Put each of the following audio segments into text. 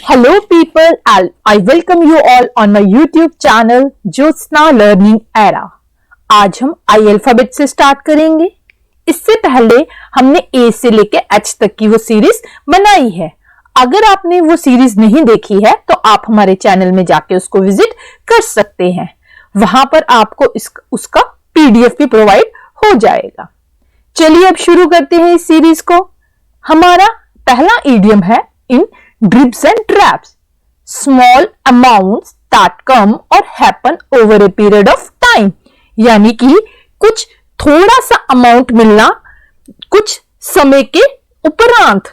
Hello people, I welcome you all on my YouTube channel Jyotsna learning era. आज हम आई alphabet से start करेंगे। इससे पहले हमने ए से लेके एच तक की वो सीरीज बनाई है। अगर आपने वो सीरीज नहीं देखी है तो आप हमारे चैनल में जाके उसको विजिट कर सकते हैं। वहां पर आपको उसका पीडीएफ भी प्रोवाइड हो जाएगा। चलिए अब शुरू करते हैं इस सीरीज को। हमारा पहला इडियम है इन dribs and drabs, small amounts that come or happen over a period of time। यानी कि कुछ थोड़ा सा अमाउंट मिलना कुछ समय के उपरांत।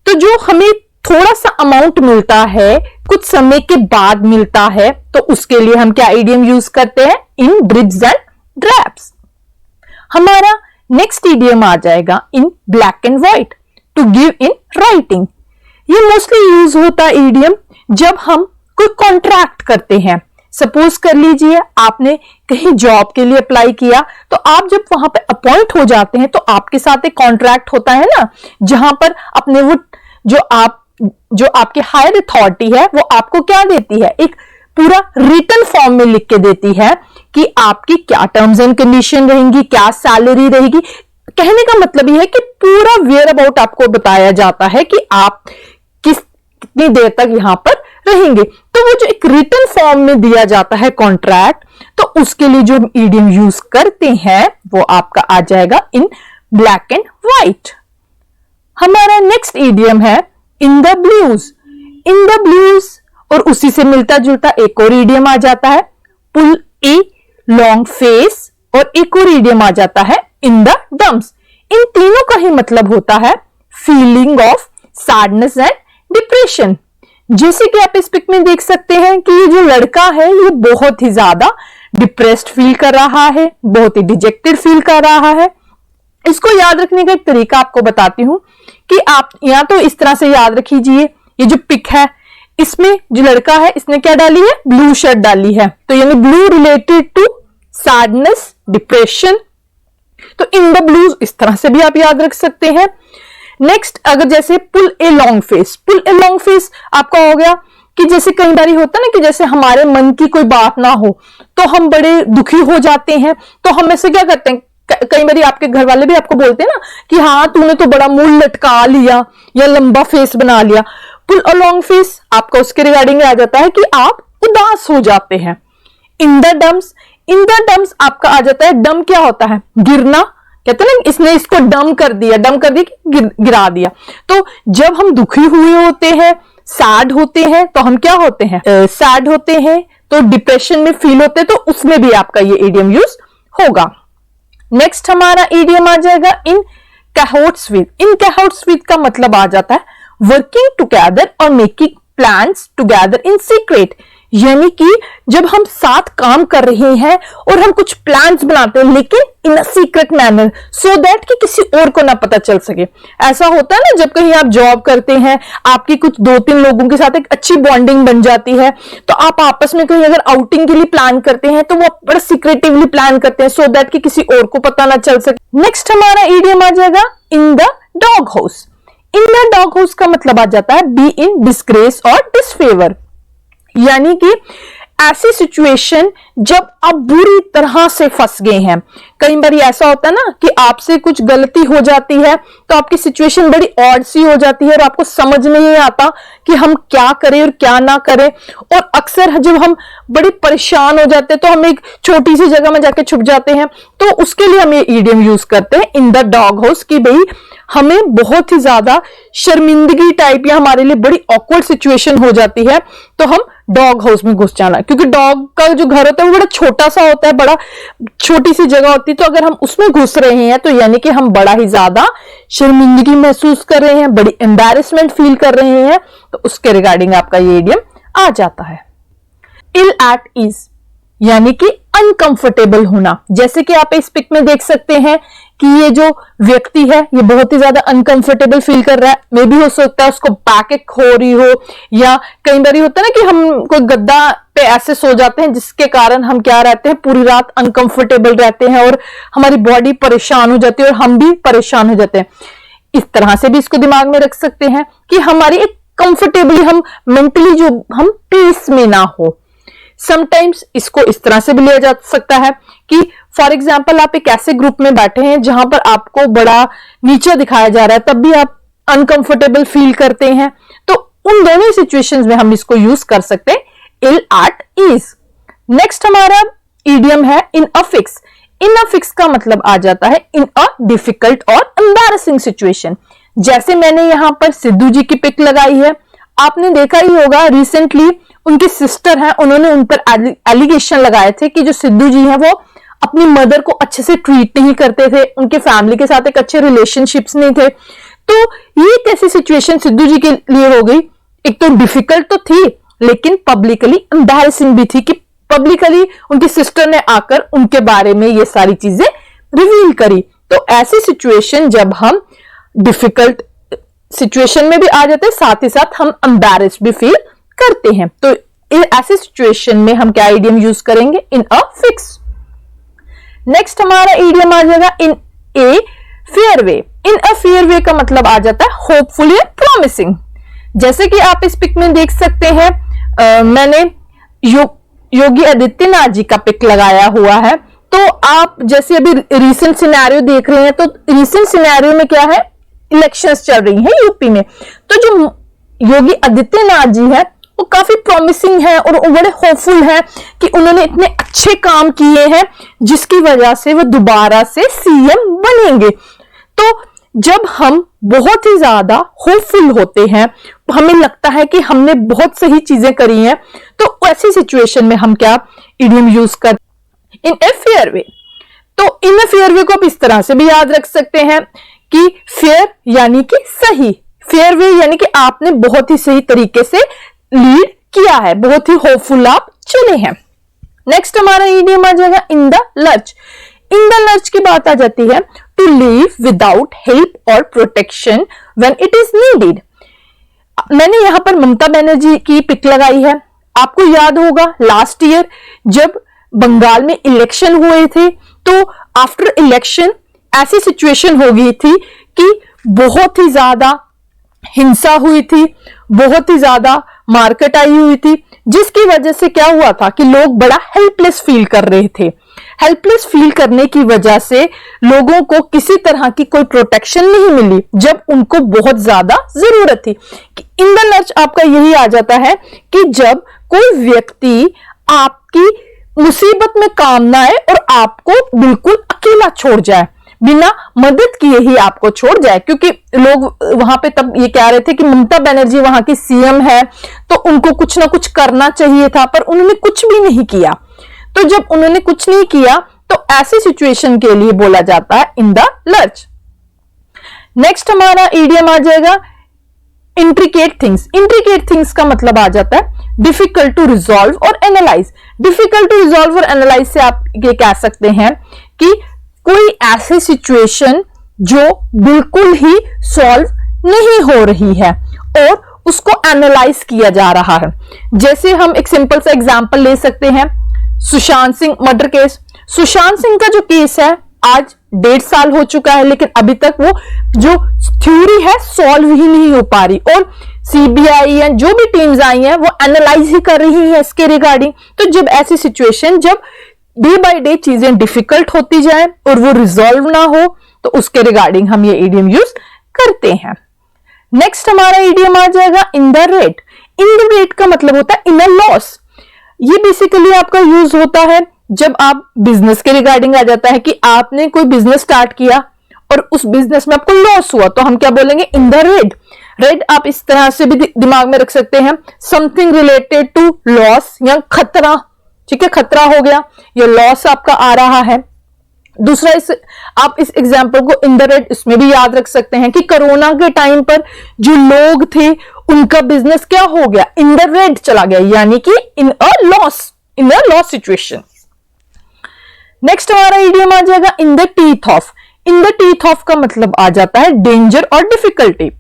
तो जो हमें थोड़ा सा अमाउंट मिलता है कुछ समय के बाद मिलता है तो उसके लिए हम क्या इडियम यूज करते हैं? In dribs and drabs। हमारा नेक्स्ट इडियम आ जाएगा in black and white, to give in writing. ये मोस्टली यूज होता है इडियम जब हम कोई कॉन्ट्रैक्ट करते हैं। सपोज कर लीजिए आपने कहीं जॉब के लिए अप्लाई किया, तो आप जब वहां पे अपॉइंट हो जाते हैं तो आपके साथ एक कॉन्ट्रैक्ट होता है ना, जहां पर अपने वो जो आपके हायर अथॉरिटी है वो आपको क्या देती है, एक पूरा रिटन फॉर्म में लिख के देती है कि आपकी क्या टर्म्स एंड कंडीशन रहेंगी, क्या सैलरी रहेगी। कहने का मतलब यह है कि पूरा वेयर अबाउट आपको बताया जाता है कि आप कितनी देर तक यहां पर रहेंगे। तो वो जो एक रिटन फॉर्म में दिया जाता है कॉन्ट्रैक्ट, तो उसके लिए जो इडियम यूज करते हैं वो आपका आ जाएगा इन ब्लैक एंड व्हाइट। हमारा नेक्स्ट इडियम है in the blues. In the blues और उसी से मिलता जुलता एक और इडियम आ जाता है पुल ए लॉन्ग फेस, और एक और इडियम आ जाता है इन द डम्प्स। इन तीनों का ही मतलब होता है feeling of sadness and depression. जैसे कि आप इस पिक में देख सकते हैं कि ये जो लड़का है ये बहुत ही ज्यादा डिप्रेस्ड फील कर रहा है, बहुत ही डिजेक्टेड फील कर रहा है। इसको याद रखने का एक तरीका आपको बताती हूं कि आप या तो इस तरह से याद रखिए, ये जो पिक है इसमें जो लड़का है इसने क्या डाली है, ब्लू शर्ट डाली है, तो यानी blue related to sadness depression. तो इन द ब्लूज इस तरह से भी आप याद रख सकते हैं। नेक्स्ट अगर जैसे pull a long face, pull a long face आपका हो गया कि जैसे कई बार होता है ना कि जैसे हमारे मन की कोई बात ना हो तो हम बड़े दुखी हो जाते हैं, तो हम ऐसे क्या करते हैं, कई बार आपके घर वाले भी आपको बोलते हैं ना कि हाँ तूने तो बड़ा मुंह लटका लिया या लंबा फेस बना लिया। पुल अ लॉन्ग फेस आपका उसके रिगार्डिंग आ जाता है कि आप उदास हो जाते हैं। In the dumps, in the dumps आपका आ जाता है, डम क्या होता है, गिरना। कहते हैं ना इसने इसको डम कर दिया, डम कर दिया, गिरा दिया। तो जब हम दुखी हुए होते हैं, सैड होते हैं, तो हम क्या होते हैं, सैड होते हैं, तो डिप्रेशन में फील होते हैं, तो उसमें भी आपका ये इडियम यूज होगा। नेक्स्ट हमारा इडियम आ जाएगा इन कैहोट्स विद। इन कैहोट्स विद का मतलब आ जाता है वर्किंग टुगेदर और making plans together in secret. यानी कि जब हम साथ काम कर रहे हैं और हम कुछ प्लान्स बनाते हैं लेकिन in a secret manner, so that कि किसी और को ना पता चल सके। ऐसा होता है ना जब कहीं आप जॉब करते हैं, आपकी कुछ 2-3 लोगों के साथ एक अच्छी बॉन्डिंग बन जाती है, तो आप आपस में कहीं अगर आउटिंग के लिए प्लान करते हैं तो वो बड़ा सीक्रेटिवली प्लान करते हैं सो दैट कि किसी और को पता ना चल सके। नेक्स्ट हमारा इडियम आ जाएगा in the dog house. In the dog house का मतलब आ जाता है बी इन डिस्ग्रेस और डिसफेवर। यानी कि ऐसी सिचुएशन जब आप बुरी तरह से फंस गए हैं। कई बार ऐसा होता है ना कि आपसे कुछ गलती हो जाती है तो आपकी सिचुएशन बड़ी ऑड सी हो जाती है और आपको समझ नहीं आता कि हम क्या करें और क्या ना करें। और अक्सर जब हम बड़े परेशान हो जाते हैं तो हम एक छोटी सी जगह में जाके छुप जाते हैं, तो उसके लिए हम ये इडियम यूज करते हैं इन द डॉग हाउस कि भाई हमें बहुत ही ज्यादा शर्मिंदगी टाइप या हमारे लिए बड़ी ऑकवर्ड सिचुएशन हो जाती है तो हम डॉग हाउस में घुस जाना। क्योंकि डॉग का जो घर होता है वो बड़ा छोटा सा होता है, बड़ा छोटी सी जगह होती है, तो अगर हम उसमें घुस रहे हैं तो यानी कि हम बड़ा ही ज्यादा शर्मिंदगी महसूस कर रहे हैं, बड़ी एम्बैरेसमेंट फील कर रहे हैं, तो उसके रिगार्डिंग आपका ये इडियम आ जाता है। इल एट ईज यानी कि अनकंफर्टेबल होना। जैसे कि आप इस पिक में देख सकते हैं कि ये जो व्यक्ति है ये बहुत ही ज्यादा अनकंफर्टेबल फील कर रहा है। मे भी हो सकता है उसको बैक एक हो रही हो, या कई बार होता है ना कि हम कोई गद्दा पे ऐसे सो जाते हैं जिसके कारण हम क्या रहते हैं, पूरी रात अनकंफर्टेबल रहते हैं और हमारी बॉडी परेशान हो जाती है और हम भी परेशान हो जाते हैं। इस तरह से भी इसको दिमाग में रख सकते हैं कि हमारी एक कंफर्टेबली हम मेंटली जो हम पीस में ना हो। समटाइम्स इसको इस तरह से भी लिया जा सकता है कि फॉर एग्जाम्पल आप एक ऐसे ग्रुप में बैठे हैं जहां पर आपको बड़ा नीचा दिखाया जा रहा है, तब भी आप अनकंफर्टेबल फील करते हैं, तो उन दोनों सिचुएशंस में हम इसको यूज कर सकते हैं इल एट ईज। नेक्स्ट हमारा इडियम है in a fix. In a fix का मतलब आ जाता है इन अ डिफिकल्ट और एम्बैरेसिंग सिचुएशन। जैसे मैंने यहां पर सिद्धू जी की पिक लगाई है, आपने देखा ही होगा रिसेंटली उनकी सिस्टर हैं, उन्होंने उन पर एलिगेशन लगाए थे कि जो सिद्धू जी हैं वो अपनी मदर को अच्छे से ट्रीट नहीं करते थे, उनके फैमिली के साथ एक अच्छे रिलेशनशिप्स नहीं थे। तो ये कैसी सिचुएशन सिद्धू जी के लिए हो गई, एक तो डिफिकल्ट तो थी लेकिन पब्लिकली एम्बैरेसिंग भी थी कि पब्लिकली उनकी सिस्टर ने आकर उनके बारे में ये सारी चीजें रिवील करी। तो ऐसी सिचुएशन जब हम डिफिकल्ट सिचुएशन में भी आ जाते हैं, साथ ही साथ हम एम्बैरेस्ड भी फील करते हैं, तो ऐसी सिचुएशन में हम क्या इडियम यूज करेंगे, इन अ फिक्स। नेक्स्ट हमारा इडियम आ जाएगा इन a fair way. In a fair वे का मतलब आ जाता है होपफुल या प्रॉमिसिंग। जैसे कि आप इस पिक में देख सकते हैं, मैंने योगी आदित्यनाथ जी का पिक लगाया हुआ है। तो आप जैसे अभी रीसेंट सिनेरियो देख रहे हैं, तो रीसेंट सिनेरियो में क्या है, इलेक्शंस चल रही हैं यूपी में। तो जो योगी आदित्यनाथ जी है वो काफी प्रॉमिसिंग है और वो बड़े होपफुल है कि उन्होंने इतने अच्छे काम किए हैं जिसकी वजह से वो दोबारा से सीएम बनेंगे। तो जब हम बहुत ही ज्यादा होपफुल होते हैं, हमें लगता है कि हमने बहुत सही चीजें करी हैं, तो ऐसी सिचुएशन में हम क्या इडियम यूज कर इन ए फेयर वे। तो इन ए फेयर वे को आप इस तरह से भी याद रख सकते हैं कि फेयर यानी कि सही, फेयर वे यानी कि आपने बहुत ही सही तरीके से लीड किया है, बहुत ही होपफुल आप चले हैं। नेक्स्ट हमारा इडियम आ जाएगा in the lurch. In the lurch की बात आ जाती है टू लीव विदाउट हेल्प और protection when it is needed. मैंने यहां पर ममता बनर्जी की पिक लगाई है। आपको याद होगा लास्ट ईयर जब बंगाल में इलेक्शन हुए थे, तो आफ्टर इलेक्शन ऐसी सिचुएशन हो गई थी कि बहुत ही ज्यादा हिंसा हुई थी, बहुत ही ज्यादा मार्केट आई हुई थी, जिसकी वजह से क्या हुआ था कि लोग बड़ा हेल्पलेस फील कर रहे थे। हेल्पलेस फील करने की वजह से लोगों को किसी तरह की कोई प्रोटेक्शन नहीं मिली जब उनको बहुत ज्यादा जरूरत थी। इन द लर्च आपका यही आ जाता है कि जब कोई व्यक्ति आपकी मुसीबत में काम ना आए और आपको बिल्कुल अकेला छोड़ जाए, बिना मदद किए ही आपको छोड़ जाए। क्योंकि लोग वहां पे तब ये कह रहे थे कि ममता बनर्जी वहां की सीएम है तो उनको कुछ ना कुछ करना चाहिए था, पर उन्होंने कुछ भी नहीं किया। तो जब उन्होंने कुछ नहीं किया तो ऐसी सिचुएशन के लिए बोला जाता है इन द लर्च। नेक्स्ट हमारा इडियम आ जाएगा इंट्रिकेट थिंग्स। इंट्रिकेट थिंग्स का मतलब आ जाता है डिफिकल्ट टू रिजॉल्व और एनालाइज। डिफिकल्ट टू रिजॉल्व और एनालाइज से आप ये कह सकते हैं कि कोई ऐसी सिचुएशन जो बिल्कुल ही सॉल्व नहीं हो रही है और उसको एनालाइज किया जा रहा है। जैसे हम एक सिंपल सा एग्जांपल ले सकते हैं, सुशांत सिंह मर्डर केस। सुशांत सिंह का जो केस है आज 1.5 साल हो चुका है, लेकिन अभी तक वो जो थ्योरी है सॉल्व ही नहीं हो पा रही और सीबीआई या जो भी टीम्स आई हैं वो एनालाइज ही कर रही है इसके रिगार्डिंग। तो जब ऐसी सिचुएशन, जब डे बाय डे चीजें डिफिकल्ट होती जाए और वो रिजॉल्व ना हो, तो उसके रिगार्डिंग हम ये इडियम यूज करते हैं। नेक्स्ट हमारा इडियम आ जाएगा in the rate. In the rate का मतलब होता है इन अ लॉस। ये बेसिकली आपका यूज होता है जब आप बिजनेस के रिगार्डिंग आ जाता है कि आपने कोई बिजनेस स्टार्ट किया और उस बिजनेस में आपको लॉस हुआ, तो हम क्या बोलेंगे, इन द रेड। रेड आप इस तरह से भी दिमाग में रख सकते हैं, समथिंग रिलेटेड टू लॉस या खतरा। ठीक है, खतरा हो गया, ये लॉस आपका आ रहा है। दूसरा, आप इस एग्जाम्पल को इन द रेड इसमें भी याद रख सकते हैं कि कोरोना के टाइम पर जो लोग थे उनका बिजनेस क्या हो गया, इन द रेड चला गया, यानी कि इन अ लॉस सिचुएशन। नेक्स्ट हमारा इडियम आ जाएगा in the teeth of. In the teeth of का मतलब आ जाता है डेंजर और डिफिकल्टी।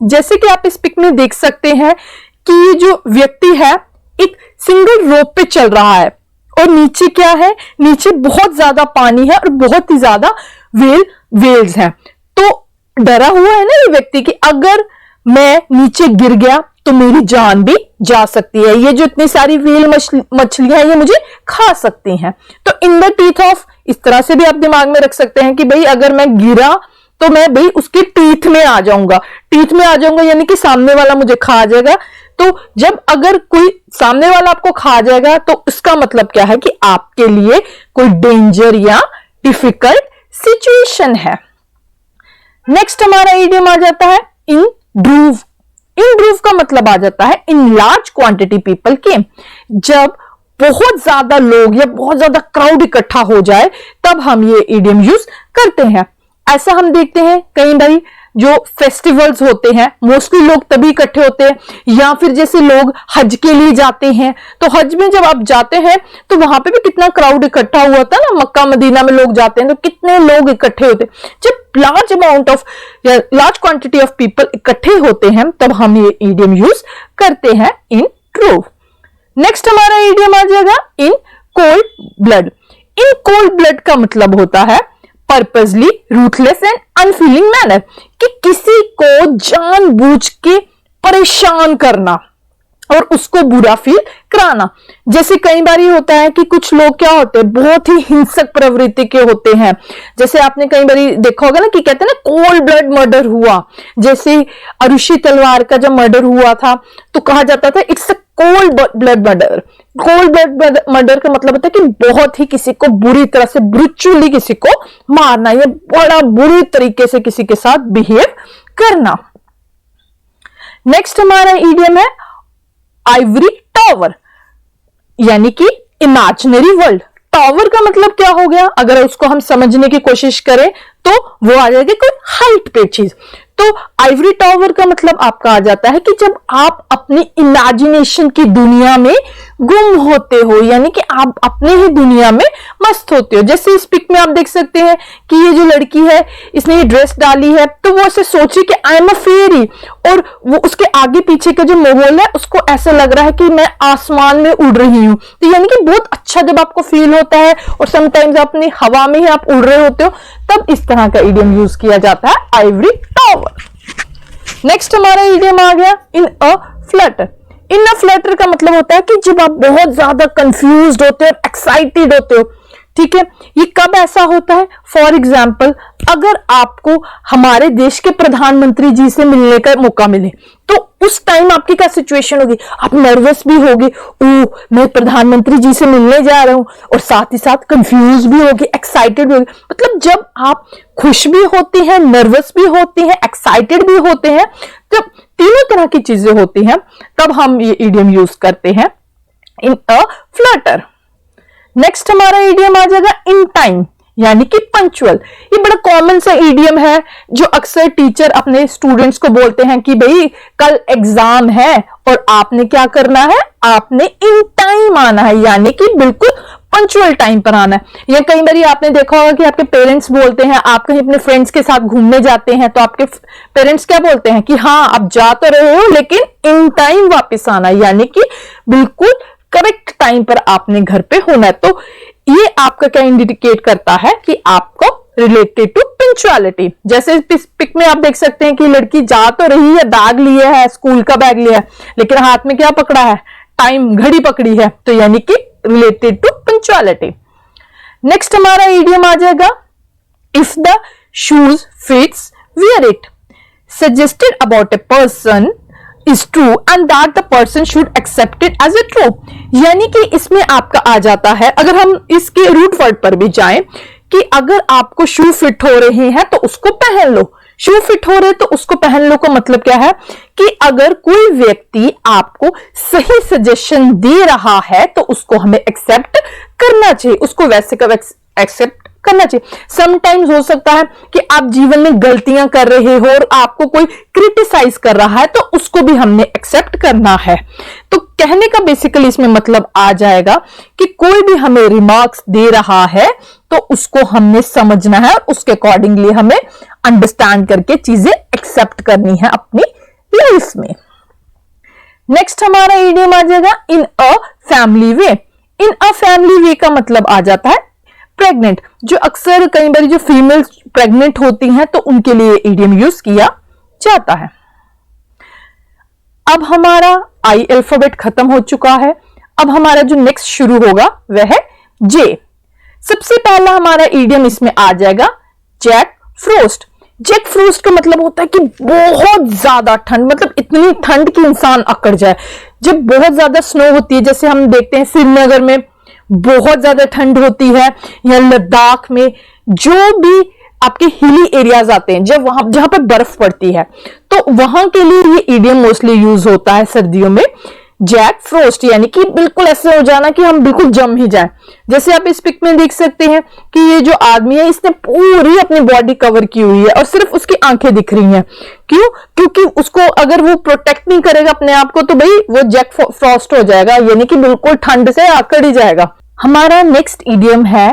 जैसे कि आप इस पिक में देख सकते हैं कि ये जो व्यक्ति है एक सिंगल रोप पे चल रहा है और नीचे क्या है, नीचे बहुत ज्यादा पानी है और बहुत ही ज्यादा वेल्स हैं। तो डरा हुआ है ना ये व्यक्ति कि अगर मैं नीचे गिर गया तो मेरी जान भी जा सकती है, ये जो इतनी सारी व्हेल मछलियां हैं ये मुझे खा सकती हैं। तो इन द टीथ ऑफ, इस तरह से भी आप दिमाग में रख सकते हैं कि भाई अगर मैं गिरा तो मैं भाई उसके टीथ में आ जाऊंगा, टीथ में आ जाऊंगा यानी कि सामने वाला मुझे खा जाएगा। तो जब अगर कोई सामने वाला आपको खा जाएगा तो इसका मतलब क्या है कि आपके लिए कोई डेंजर या डिफिकल्ट सिचुएशन है। नेक्स्ट हमारा इडियम आ जाता है इन ड्रूव। इन ड्रूव का मतलब आ जाता है इन लार्ज क्वांटिटी पीपल के, जब बहुत ज्यादा लोग या बहुत ज्यादा क्राउड इकट्ठा हो जाए तब हम ये इडियम यूज करते हैं। ऐसा हम देखते हैं कई बार जो फेस्टिवल्स होते हैं मोस्टली लोग तभी इकट्ठे होते हैं, या फिर जैसे लोग हज के लिए जाते हैं तो हज में जब आप जाते हैं तो वहां पे भी कितना क्राउड इकट्ठा हुआ था ना, मक्का मदीना में लोग जाते हैं तो कितने लोग इकट्ठे होते हैं। जब लार्ज अमाउंट ऑफ या लार्ज क्वांटिटी ऑफ पीपल इकट्ठे होते हैं तब हम ये इडियम यूज करते हैं इन ट्रूव। नेक्स्ट हमारा इडियम आ जाएगा in cold blood. In cold blood का मतलब होता है purposely ruthless and unfailing manner, कि किसी को जानबूझ के परेशान करना और उसको बुरा फील कराना। जैसे कई बार ये होता है कि कुछ लोग क्या होते हैं बहुत ही हिंसक प्रवृत्ति के होते हैं। जैसे आपने कई बार देखा होगा ना कि कहते हैं ना कोल्ड ब्लड मर्डर हुआ, जैसे अरुषि तलवार का जब मर्डर हुआ था तो कहा जाता था it's a cold blood murder. Cold blood murder का मतलब होता है कि बहुत ही किसी को बुरी तरह से ब्रूचुअली किसी को मारना या बड़ा बुरी तरीके से किसी के साथ बिहेव करना। नेक्स्ट हमारा इडियम है आइवरी टावर, यानी कि इमेजिनरी वर्ल्ड। टावर का मतलब क्या हो गया, अगर उसको हम समझने की कोशिश करें तो वो आ जाएगी कोई हाइट पे चीज। तो आइवरी टावर का मतलब आपका आ जाता है कि जब आप अपनी इमेजिनेशन की दुनिया में गुम होते हो, यानी कि आप अपने ही दुनिया में मस्त होते हो। जैसे इस पिक में आप देख सकते हैं कि ये जो लड़की है इसने ये ड्रेस डाली है तो वो ऐसे सोचे कि आई एम अ फेरी, और वो उसके आगे पीछे का जो माहौल है उसको ऐसा लग रहा है कि मैं आसमान में उड़ रही हूं। तो यानी कि बहुत अच्छा जब आपको फील होता है और समटाइम्स अपनी हवा में ही आप उड़ रहे होते हो तब इस तरह का इडियम यूज किया जाता है आइवरी टावर। नेक्स्ट हमारा इडियम आ गया इन अ फ्लटर। इन अ फ्लटर का मतलब होता है कि जब आप बहुत ज्यादा कंफ्यूज्ड होते हो, एक्साइटेड होते हो, ठीक है। ये कब ऐसा होता है, फॉर एग्जाम्पल अगर आपको हमारे देश के प्रधानमंत्री जी से मिलने का मौका मिले तो उस टाइम आपकी क्या सिचुएशन होगी, आप नर्वस भी होगी, ओह मैं प्रधानमंत्री जी से मिलने जा रहा हूं, और साथ ही साथ कंफ्यूज भी होगी, एक्साइटेड भी होगी। मतलब जब आप खुश भी होती हैं, नर्वस भी होती हैं, एक्साइटेड भी होते हैं, जब तीनों तरह की चीजें होती हैं तब हम ये इडियम यूज करते हैं इन अ फ्लटर। नेक्स्ट हमारा इडियम आ जाएगा इन टाइम, यानी कि पंक्चुअल। ये बड़ा कॉमन सा इडियम है जो अक्सर टीचर अपने स्टूडेंट्स को बोलते हैं कि भाई कल एग्जाम है और आपने क्या करना है, आपने इन टाइम आना है, यानी कि बिल्कुल पंक्चुअल टाइम पर आना है। या कई बार आपने देखा होगा कि आपके पेरेंट्स बोलते हैं, आप कहीं अपने फ्रेंड्स के साथ घूमने जाते हैं तो आपके पेरेंट्स क्या बोलते हैं कि हाँ आप जा तो रहे हो लेकिन इन टाइम वापस आना, यानी कि बिल्कुल करेक्ट टाइम पर आपने घर पे होना है। तो ये आपका क्या इंडिकेट करता है कि आपको रिलेटेड टू पंक्चुअलिटी। जैसे इस पिक में आप देख सकते हैं कि लड़की जा तो रही है, बैग लिए है, स्कूल का बैग लिया है, लेकिन हाथ में क्या पकड़ा है, टाइम, घड़ी पकड़ी है, तो यानी कि रिलेटेड टू पंक्चुअलिटी। नेक्स्ट हमारा इडियम आ जाएगा if the shoes fits wear it, suggested about a person is true and that the person should accept it as a true। यानी कि इसमें आपका आ जाता है, अगर हम इसके रूट वर्ड पर भी जाएं, कि अगर आपको शू फिट हो रहे हैं तो उसको पहन लो, शू फिट हो रहे तो उसको पहन लो का मतलब क्या है कि अगर कोई व्यक्ति आपको सही सजेशन दे रहा है तो उसको हमें एक्सेप्ट करना चाहिए, उसको वैसे का एक्सेप्ट करना चाहिए। समटाइम्स हो सकता है कि आप जीवन में गलतियां कर रहे हो और आपको कोई क्रिटिसाइज कर रहा है तो उसको भी हमने एक्सेप्ट करना है। तो कहने का बेसिकली इसमें मतलब आ जाएगा कि कोई भी हमें रिमार्क्स दे रहा है तो उसको हमने समझना है और उसके अकॉर्डिंगली हमें अंडरस्टैंड करके चीजें एक्सेप्ट करनी है अपनी लाइफ में। नेक्स्ट हमारा इडियम आ जाएगा इन a family way. In a family वे का मतलब आ जाता है प्रेग्नेंट। जो अक्सर कई बार जो फीमेल प्रेग्नेंट होती हैं तो उनके लिए इडियम यूज किया जाता है। अब हमारा आई अल्फाबेट खत्म हो चुका है। अब हमारा जो नेक्स्ट शुरू होगा वह है जे। सबसे पहला हमारा इडियम इसमें आ जाएगा जैक फ्रोस्ट। जैक फ्रोस्ट का मतलब होता है कि बहुत ज्यादा ठंड, मतलब इतनी ठंड कि इंसान अकड़ जाए। जब बहुत ज्यादा स्नो होती है, जैसे हम देखते हैं श्रीनगर में बहुत ज्यादा ठंड होती है, या लद्दाख में, जो भी आपके हिली एरियाज आते हैं, जब वहां जहां पर बर्फ पड़ती है, तो वहां के लिए ये इडियम मोस्टली यूज होता है सर्दियों में, जैक फ्रोस्ट, यानी कि बिल्कुल ऐसे हो जाना कि हम बिल्कुल जम ही जाएं। जैसे आप इस पिक में देख सकते हैं कि ये जो आदमी है इसने पूरी अपनी बॉडी कवर की हुई है और सिर्फ उसकी आंखें दिख रही हैं। क्यों? क्योंकि उसको अगर वो प्रोटेक्ट नहीं करेगा अपने आप को तो भाई वो जैक फ्रॉस्ट हो जाएगा, यानी कि बिल्कुल ठंड से आकड़ ही जाएगा। हमारा नेक्स्ट इडियम है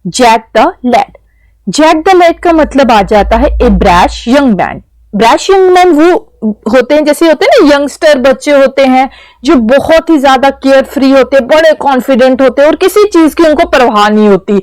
Jack the lad. Jack the lad का मतलब आ जाता है a brash young man. Brash young man वो होते हैं, जैसे होते हैं ना यंगस्टर बच्चे होते हैं जो बहुत ही ज्यादा केयर फ्री होते हैं, बड़े कॉन्फिडेंट होते हैं और किसी चीज की उनको परवाह नहीं होती।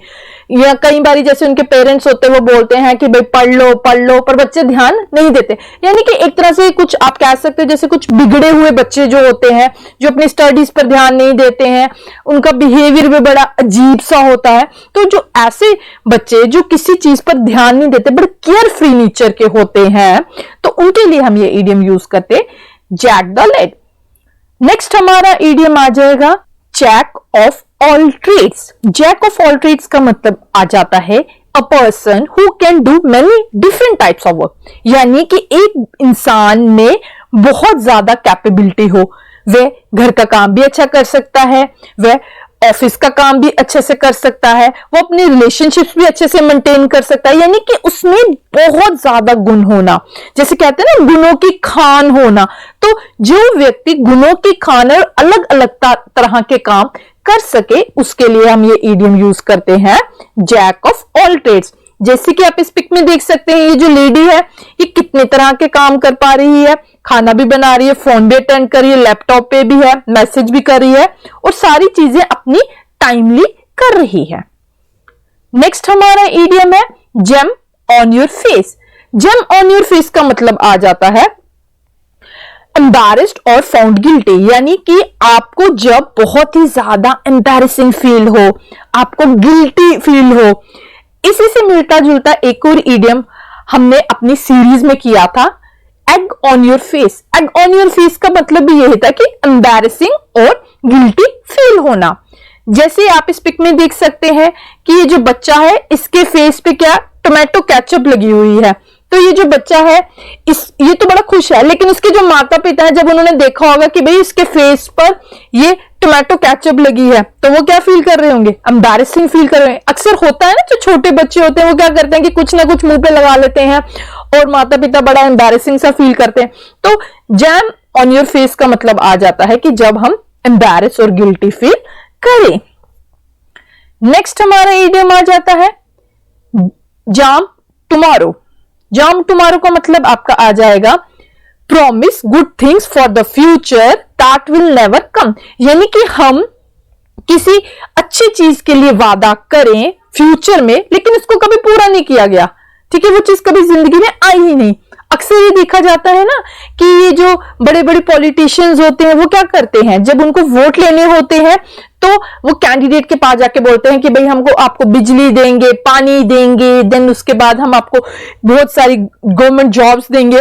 या कई बारी जैसे उनके पेरेंट्स होते हैं वो बोलते हैं कि भाई पढ़ लो, पर बच्चे ध्यान नहीं देते। यानी कि एक तरह से कुछ आप कह सकते हो जैसे कुछ बिगड़े हुए बच्चे जो होते हैं, जो अपनी स्टडीज पर ध्यान नहीं देते हैं, उनका बिहेवियर भी बड़ा अजीब सा होता है। तो जो ऐसे बच्चे जो किसी चीज पर ध्यान नहीं देते, बड़े केयर फ्री नेचर के होते हैं, तो उनके लिए हम ये इडियम यूज करते जैक द लैड। नेक्स्ट हमारा इडियम आ जाएगा jack of all trades. Jack of all trades का मतलब आ जाता है a person who can do many different types of work, यानी कि एक इंसान में बहुत ज्यादा कैपेबिलिटी हो। वह घर का काम भी अच्छा कर सकता है, वह ऑफिस का काम भी अच्छे से कर सकता है, वो अपनी रिलेशनशिप्स भी अच्छे से मेंटेन कर सकता है, यानी कि उसमें बहुत ज्यादा गुण होना, जैसे कहते हैं ना गुणों की खान होना। तो जो व्यक्ति गुणों की खान और अलग अलग तरह के काम कर सके, उसके लिए हम ये इडियम यूज करते हैं जैक ऑफ ऑल ट्रेड्स। जैसे कि आप इस पिक में देख सकते हैं, ये जो लेडी है ये कितने तरह के काम कर पा रही है, खाना भी बना रही है, फोन भी अटेंड कर रही है, लैपटॉप पे भी है, मैसेज भी कर रही है और सारी चीजें अपनी टाइमली कर रही है। नेक्स्ट हमारा इडियम है jam on your face. Jam on your face का मतलब आ जाता है एम्बैरेस्ड और फाउंड गिल्टी, यानी कि आपको जब बहुत ही ज्यादा एम्बैरेसिंग फील हो, आपको गिल्टी फील हो। इसी से मिलता जुलता एक और इडियम हमने अपनी सीरीज में किया था, egg on your face. Egg on your face का मतलब भी यही था कि एम्बैरेसिंग और गिल्टी फील होना। जैसे आप इस पिक में देख सकते हैं कि ये जो बच्चा है इसके फेस पे क्या टोमेटो केचप लगी हुई है। तो ये जो बच्चा है ये तो बड़ा खुश है, लेकिन इसके जो माता पिता है जब उन्होंने देखा होगा कि भाई इसके फेस पर ये टोमेटो केचप लगी है, तो वो क्या फील कर रहे होंगे? एम्बैरेसिंग फील कर रहे हैं। अक्सर होता है ना, जो छोटे बच्चे होते हैं वो क्या करते हैं कि कुछ ना कुछ मुंह पे लगा लेते हैं और माता पिता बड़ा एम्बैरेसिंग सा फील करते हैं। तो जैम ऑन योर फेस का मतलब आ जाता है कि जब हम एम्बैरेस और गिल्टी फील करें। नेक्स्ट हमारा इडियम आ जाता है जाम टुमारो। जाम टुमारो का मतलब आपका आ जाएगा promise good things for the future that will never come, यानी कि हम किसी अच्छी चीज के लिए वादा करें फ्यूचर में, लेकिन उसको कभी पूरा नहीं किया गया। ठीक है, वो चीज कभी जिंदगी में आई ही नहीं। अक्सर ये देखा जाता है ना कि ये जो बड़े बड़े पॉलिटिशियंस होते हैं वो क्या करते हैं, जब उनको वोट लेने होते हैं तो वो कैंडिडेट के पास जाके बोलते हैं कि भाई हमको आपको बिजली देंगे, पानी देंगे, देन उसके बाद हम आपको बहुत सारी गवर्नमेंट जॉब्स देंगे।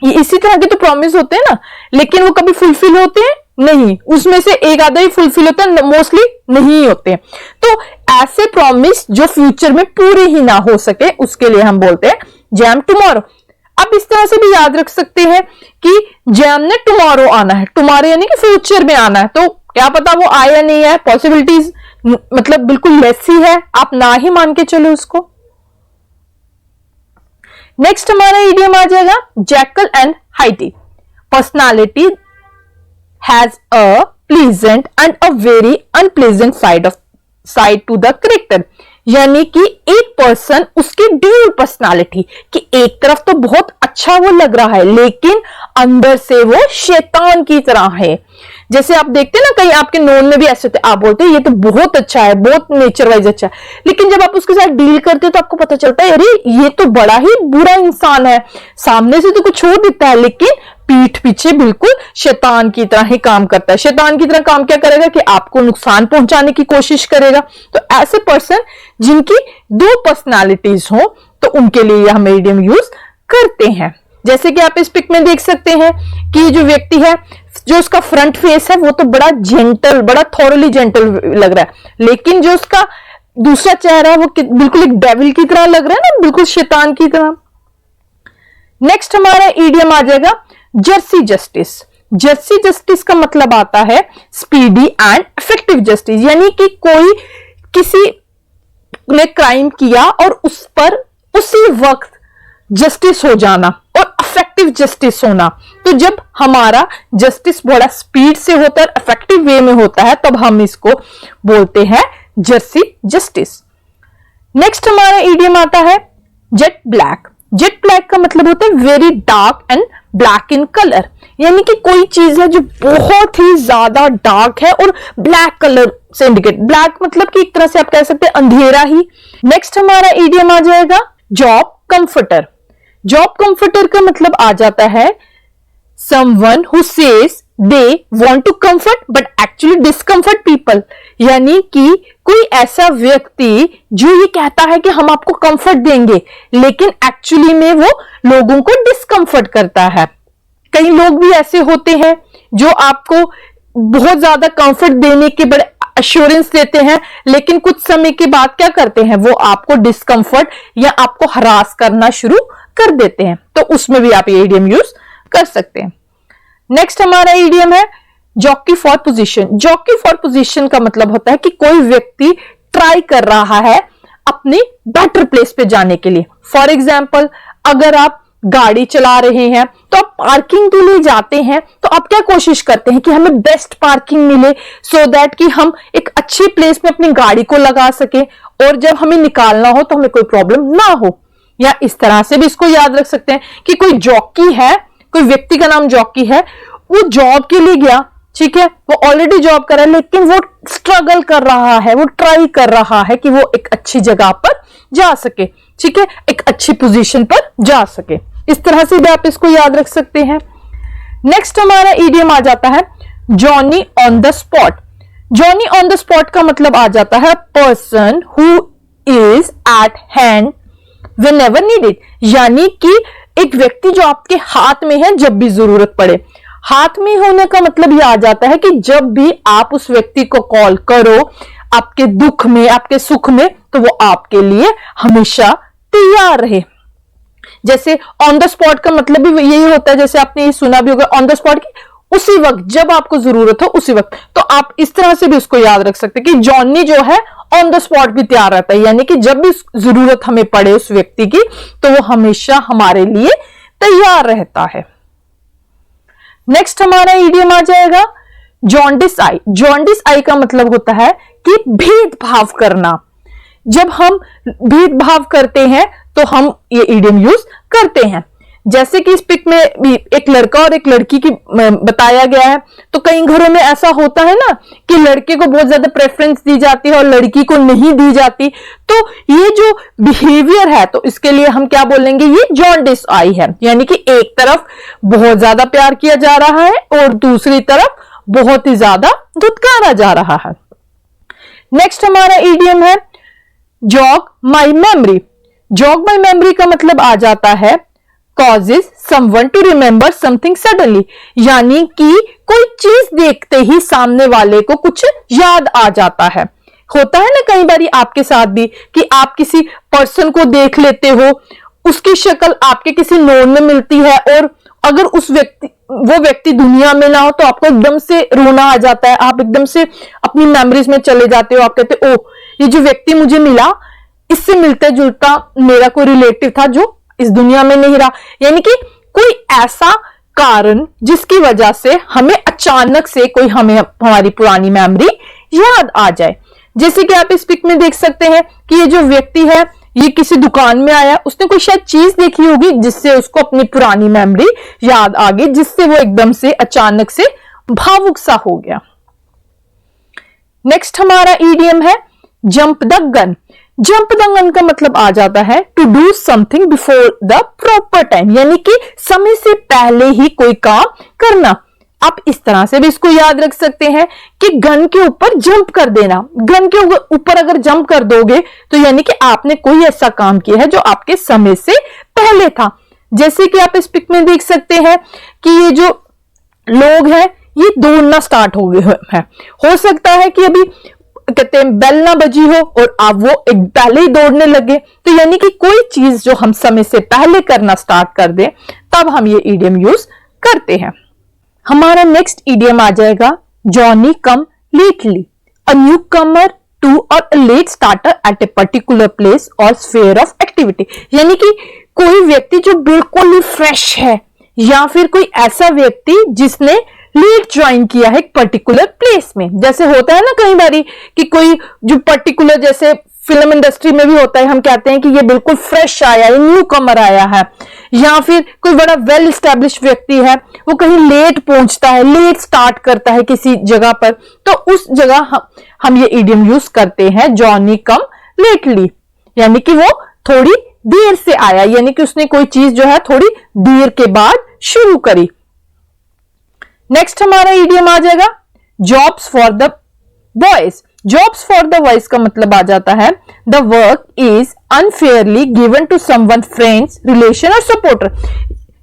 ये इसी तरह के तो प्रॉमिस होते हैं ना, लेकिन वो कभी फुलफिल होते हैं नहीं, उसमें से एक आधा ही फुलफिल होता है, मोस्टली नहीं होते। तो ऐसे प्रॉमिस जो फ्यूचर में पूरे ही ना हो सके उसके लिए हम बोलते हैं जैम टुमारो। आप इस तरह से भी याद रख सकते हैं कि जैम ने टुमारो आना है, टुमारो यानी कि फ्यूचर में आना है, तो क्या पता वो आया नहीं है, पॉसिबिलिटीज मतलब बिल्कुल लेस ही है, आप ना ही मान के चलो उसको। नेक्स्ट हमारा इडियम आ जाएगा Jekyll and Hyde. Personality has a pleasant and a very unpleasant side to the character, यानी कि एक पर्सन उसकी ड्यूल पर्सनालिटी कि एक तरफ तो बहुत अच्छा वो लग रहा है लेकिन अंदर से वो शैतान की तरह है। जैसे आप देखते हैं ना, कहीं आपके नोन में भी ऐसे होते हैं, आप बोलते हैं ये तो बहुत अच्छा है, बहुत नेचर वाइज अच्छा है, लेकिन जब आप उसके साथ डील करते हो तो आपको पता चलता है अरे ये तो बड़ा ही बुरा इंसान है। सामने से तो कुछ छोड़ देता है लेकिन पीठ पीछे बिल्कुल शैतान की तरह ही काम करता है। शैतान की तरह काम क्या करेगा कि आपको नुकसान पहुंचाने की कोशिश करेगा। तो ऐसे पर्सन जिनकी दो पर्सनालिटीज हो तो उनके लिए हम इडियम यूज करते हैं। जैसे कि आप इस पिक में देख सकते हैं कि जो व्यक्ति है, जो उसका फ्रंट फेस है वो तो बड़ा जेंटल, बड़ा थॉरली जेंटल लग रहा है, लेकिन जो उसका दूसरा चेहरा है वो बिल्कुल एक डेविल की तरह लग रहा है ना, बिल्कुल शैतान की तरह। नेक्स्ट हमारा इडियम आ जाएगा जर्सी जस्टिस। जर्सी जस्टिस का मतलब आता है स्पीडी एंड इफेक्टिव जस्टिस, यानी कि कोई किसी ने क्राइम किया और उस पर उसी वक्त जस्टिस हो जाना और इफेक्टिव जस्टिस होना। तो जब हमारा जस्टिस बड़ा स्पीड से होता है, इफेक्टिव वे में होता है, तब हम इसको बोलते हैं जर्सी जस्टिस। नेक्स्ट हमारा इडियम आता है जेट ब्लैक। जेट ब्लैक का मतलब होता है very dark and black in colour, यानी कि कोई चीज है जो बहुत ही ज्यादा डार्क है और ब्लैक कलर से इंडिकेट। ब्लैक मतलब कि एक तरह से आप कह सकते हैं अंधेरा ही। नेक्स्ट हमारा इडियम आ जाएगा जॉब कंफर्टर। जॉब कंफर्टर का मतलब आ जाता है someone who says they want to comfort but actually discomfort people, यानी कि कोई ऐसा व्यक्ति जो ये कहता है कि हम आपको कंफर्ट देंगे लेकिन एक्चुअली में वो लोगों को डिस्कंफर्ट करता है। कई लोग भी ऐसे होते हैं जो आपको बहुत ज्यादा कंफर्ट देने के बड़े अश्योरेंस देते हैं, लेकिन कुछ समय के बाद क्या करते हैं, वो आपको डिस्कंफर्ट या आपको हरास करना शुरू कर देते हैं। तो उसमें भी आप ये इडियम यूज कर सकते हैं। नेक्स्ट हमारा इडियम है jockey for position. Jockey for position का मतलब होता है कि कोई व्यक्ति ट्राई कर रहा है अपनी बेटर प्लेस पे जाने के लिए। फॉर एग्जाम्पल, अगर आप गाड़ी चला रहे हैं तो आप पार्किंग के लिए जाते हैं, तो आप क्या कोशिश करते हैं कि हमें बेस्ट पार्किंग मिले सो दैट कि हम एक अच्छी प्लेस में अपनी गाड़ी को लगा सके और जब हमें निकालना हो तो हमें कोई प्रॉब्लम ना हो। या इस तरह से भी इसको याद रख सकते हैं कि कोई जॉकी है, कोई व्यक्ति का नाम जॉकी है, वो जॉब के लिए गया, ठीक है, वो ऑलरेडी जॉब कर रहा है लेकिन वो स्ट्रगल कर रहा है, वो ट्राई कर रहा है कि वो एक अच्छी जगह पर जा सके, ठीक है, एक अच्छी पोजीशन पर जा सके। इस तरह से भी आप इसको याद रख सकते हैं। नेक्स्ट हमारा इडियम आ जाता है Johnny on the spot. Johnny on the spot का मतलब आ जाता है person who is eight hand whenever needed, यानी कि एक व्यक्ति जो आपके हाथ में है जब भी जरूरत पड़े। हाथ में होने का मतलब यह आ जाता है कि जब भी आप उस व्यक्ति को कॉल करो आपके दुख में, आपके सुख में, तो वो आपके लिए हमेशा तैयार रहे। जैसे ऑन द स्पॉट का मतलब भी यही होता है, जैसे आपने ये सुना भी होगा ऑन द स्पॉट की, उसी वक्त जब आपको जरूरत हो उसी वक्त। तो आप इस तरह से भी उसको याद रख सकते हैं कि जॉनी जो है ऑन द स्पॉट भी तैयार रहता है, यानी कि जब भी जरूरत हमें पड़े उस व्यक्ति की तो वो हमेशा हमारे लिए तैयार रहता है। नेक्स्ट हमारा इडियम आ जाएगा जॉन्डिस आई। जॉन्डिस आई का मतलब होता है कि भेदभाव करना। जब हम भेदभाव करते हैं तो हम ये इडियम यूज करते हैं। जैसे कि इस पिक में भी एक लड़का और एक लड़की की बताया गया है, तो कई घरों में ऐसा होता है ना कि लड़के को बहुत ज्यादा प्रेफरेंस दी जाती है और लड़की को नहीं दी जाती। तो ये जो बिहेवियर है तो इसके लिए हम क्या बोलेंगे, ये जॉन्डिस आई है, यानी कि एक तरफ बहुत ज्यादा प्यार किया जा रहा है और दूसरी तरफ बहुत ही ज्यादा धुतकारा जा रहा है। नेक्स्ट हमारा इडियम है jog my memory. Jog my memory का मतलब आ जाता है causes someone to remember something suddenly, यानी कि कोई चीज देखते ही सामने वाले को कुछ याद आ जाता है। होता है ना कई बार आपके साथ भी कि आप किसी पर्सन को देख लेते हो, उसकी शक्ल आपके किसी नोट में मिलती है और अगर वो व्यक्ति दुनिया में ना हो तो आपको एकदम से रोना आ जाता है, आप एकदम से अपनी मेमोरीज में चले जाते हो। आप कहते हो ये जो व्यक्ति मुझे मिला इससे मिलता जुलता मेरा कोई रिलेटिव था जो इस दुनिया में नहीं रहा, यानी कि कोई ऐसा कारण जिसकी वजह से हमें अचानक से कोई हमारी पुरानी मेमोरी याद आ जाए। जैसे कि आप इस पिक में देख सकते हैं कि ये जो व्यक्ति है ये किसी दुकान में आया, उसने कोई शायद चीज देखी होगी जिससे उसको अपनी पुरानी मेमोरी याद आ गई, जिससे वो एकदम से अचानक से भावुक सा हो गया। नेक्स्ट हमारा इडियम है jump the gun. Jump the gun का मतलब आ जाता है to do something before the proper time, यानी कि समय से पहले ही कोई काम करना। आप इस तरह से भी इसको याद रख सकते हैं कि गन के ऊपर जंप कर देना। गन के ऊपर अगर जंप कर दोगे तो यानी कि आपने कोई ऐसा काम किया है जो आपके समय से पहले था। जैसे कि आप इस पिक में देख सकते हैं कि ये जो लोग हैं ये दौड़ना स्टार्ट हो गए हैं। हो सकता है कि अभी कहते हैं बेल ना बजी हो और आप वो एक पहले ही दौड़ने लगे, तो यानी कि कोई चीज जो हम समय से पहले करना स्टार्ट कर दें तब हम ये ईडियम यूज करते हैं। हमारा नेक्स्ट ईडियम आ जाएगा Johnny come lately, a newcomer to और a late starter at a particular place और स्फेयर ऑफ एक्टिविटी, यानी कि कोई व्यक्ति जो बिल्कुल ही फ्रेश है या फिर कोई ऐसा व्यक्ति जिसने लेट ज्वाइन किया है एक पर्टिकुलर प्लेस में। जैसे होता है ना कई बारी कि कोई जो पर्टिकुलर, जैसे फिल्म इंडस्ट्री में भी होता है, हम कहते हैं कि ये बिल्कुल फ्रेश आया है, न्यू कमर आया है, या फिर कोई बड़ा वेल एस्टैब्लिश व्यक्ति है वो कहीं लेट पहुंचता है, लेट स्टार्ट करता है किसी जगह पर, तो उस जगह हम ये इडियम यूज करते हैं जॉनी कम लेटली, यानी कि वो थोड़ी देर से आया, यानी कि उसने कोई चीज जो है थोड़ी देर के बाद शुरू करी। नेक्स्ट हमारा इडियम आ जाएगा jobs for the boys. Jobs for the boys का मतलब आ जाता है the work is unfairly given to someone, friends, relation और supporter.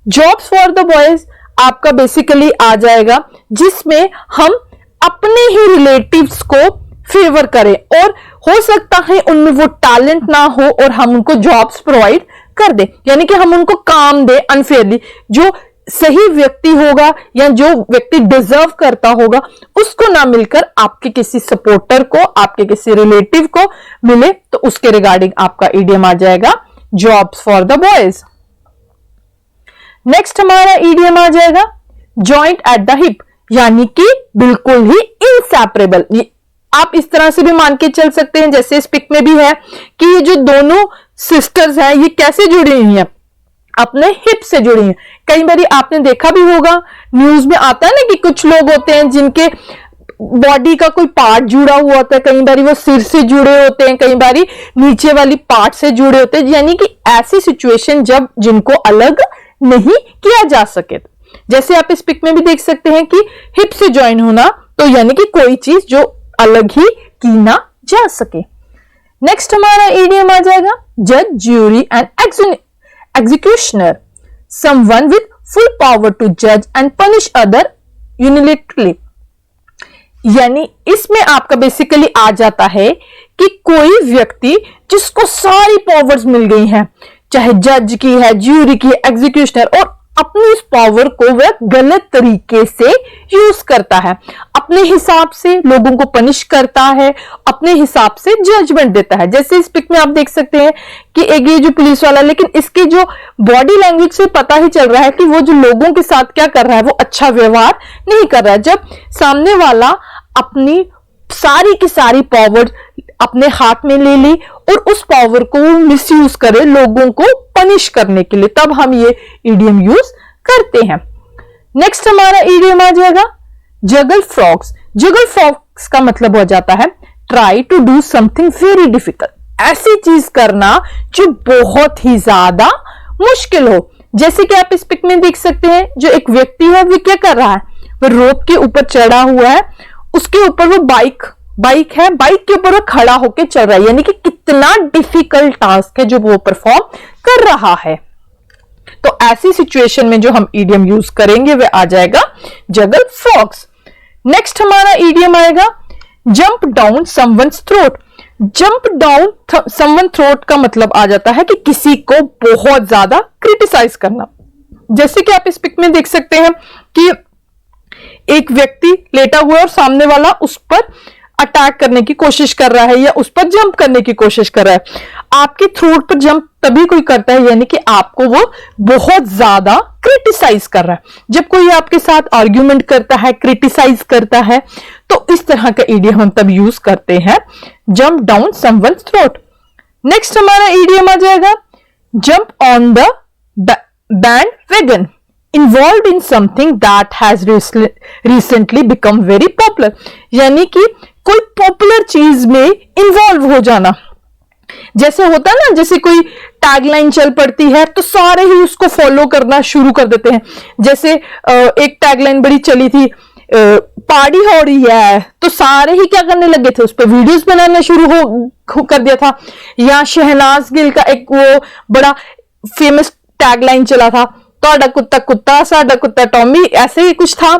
Jobs for the boys आपका बेसिकली आ जाएगा जिसमें हम अपने ही रिलेटिव्स को फेवर करें और हो सकता है उनमें वो टैलेंट ना हो और हम उनको जॉब्स प्रोवाइड कर दे, यानी कि हम उनको काम दे अनफेयरली। जो सही व्यक्ति होगा या जो व्यक्ति डिजर्व करता होगा उसको ना मिलकर आपके किसी सपोर्टर को, आपके किसी रिलेटिव को मिले, तो उसके रिगार्डिंग आपका इडियम आ जाएगा jobs for the boys. Next हमारा इडियम आ जाएगा जॉइंट एट द हिप, यानी कि बिल्कुल ही इनसेपरेबल। आप इस तरह से भी मान के चल सकते हैं, जैसे इस पिक में भी है कि ये जो दोनों सिस्टर्स हैं ये कैसे जुड़ी हुई हैं, अपने हिप से जुड़ी हैं। कई बार आपने देखा भी होगा, न्यूज में आता है ना कि कुछ लोग होते हैं जिनके बॉडी का कोई पार्ट जुड़ा हुआ होता है, कई बार वो सिर से जुड़े होते हैं, कई बार नीचे वाली पार्ट से जुड़े होते हैं, यानी कि ऐसी सिचुएशन जब जिनको अलग नहीं किया जा सके। जैसे आप इस पिक में भी देख सकते हैं कि हिप से ज्वाइन होना, तो यानी कि कोई चीज जो अलग ही की ना जा सके। नेक्स्ट हमारा इडियम आ जाएगा जज, jury and executioner, someone with full power to judge and punish other unilaterally, यानी इसमें आपका बेसिकली आ जाता है कि कोई व्यक्ति जिसको सारी पावर्स मिल गई हैं, चाहे जज की है, ज्यूरी की है, एग्जीक्यूशनर, और अपनी इस पावर को वह गलत तरीके से यूज करता है, अपने हिसाब से लोगों को पनिश करता है, अपने हिसाब से जजमेंट देता है। जैसे इस पिक में आप देख सकते हैं कि एक ये जो पुलिस वाला, लेकिन इसके जो बॉडी लैंग्वेज से पता ही चल रहा है कि वो जो लोगों के साथ क्या कर रहा है वो अच्छा व्यवहार नहीं कर रहा है। जब सामने वाला अपनी सारी की सारी पावर अपने हाथ में ले ली और उस पावर को मिसयूज करे लोगों को पनिश करने के लिए, तब हम ये इडियम यूज करते हैं। नेक्स्ट हमारा इडियम आ जाएगा जगल फ्रॉग्स। जगल फ्रॉग्स का मतलब हो जाता है try to do something very difficult, ऐसी चीज करना जो बहुत ही ज्यादा मुश्किल हो। जैसे कि आप इस पिक में देख सकते हैं, जो एक व्यक्ति है वो क्या कर रहा है, वो रोप के ऊपर चढ़ा हुआ है, उसके ऊपर वो बाइक है, बाइक के ऊपर वो खड़ा होकर चल रहा है, यानी कि कितना डिफिकल्ट टास्क है जो वो परफॉर्म कर रहा है। तो ऐसी सिचुएशन में जो हम इडियम यूज करेंगे वह आ जाएगा जगल फ्रॉग्स। नेक्स्ट हमारा इडियम आएगा jump down someone's throat. Jump down someone throat का मतलब आ जाता है कि किसी को बहुत ज्यादा क्रिटिसाइज करना। जैसे कि आप इस पिक में देख सकते हैं कि एक व्यक्ति लेटा हुआ है और सामने वाला उस पर अटैक करने की कोशिश कर रहा है या उस पर जंप करने की कोशिश कर रहा है। आपके थ्रोट पर जंप तभी कोई करता है यानी कि आपको वो बहुत ज्यादा क्रिटिसाइज कर रहा है। जब कोई आपके साथ आर्ग्यूमेंट करता है, क्रिटिसाइज करता है, तो इस तरह का इडियम हम तब यूज करते हैं jump down someone's throat. Next हमारा इडियम आ जाएगा jump on the band wagon, involved in something that has recently become very popular, यानी कि कोई पॉपुलर चीज में इन्वॉल्व हो जाना। जैसे होता है ना, जैसे कोई टैगलाइन चल पड़ती है तो सारे ही उसको फॉलो करना शुरू कर देते हैं। जैसे एक टैगलाइन बड़ी चली थी, पार्टी हो रही है, तो सारे ही क्या करने लगे थे, उस पर वीडियोस बनाना शुरू कर दिया था। या शहनाज गिल का एक वो बड़ा फेमस टैगलाइन चला था, तोड़ा कुत्ता कुत्ता साडा कुत्ता टॉमी, ऐसे ही कुछ था।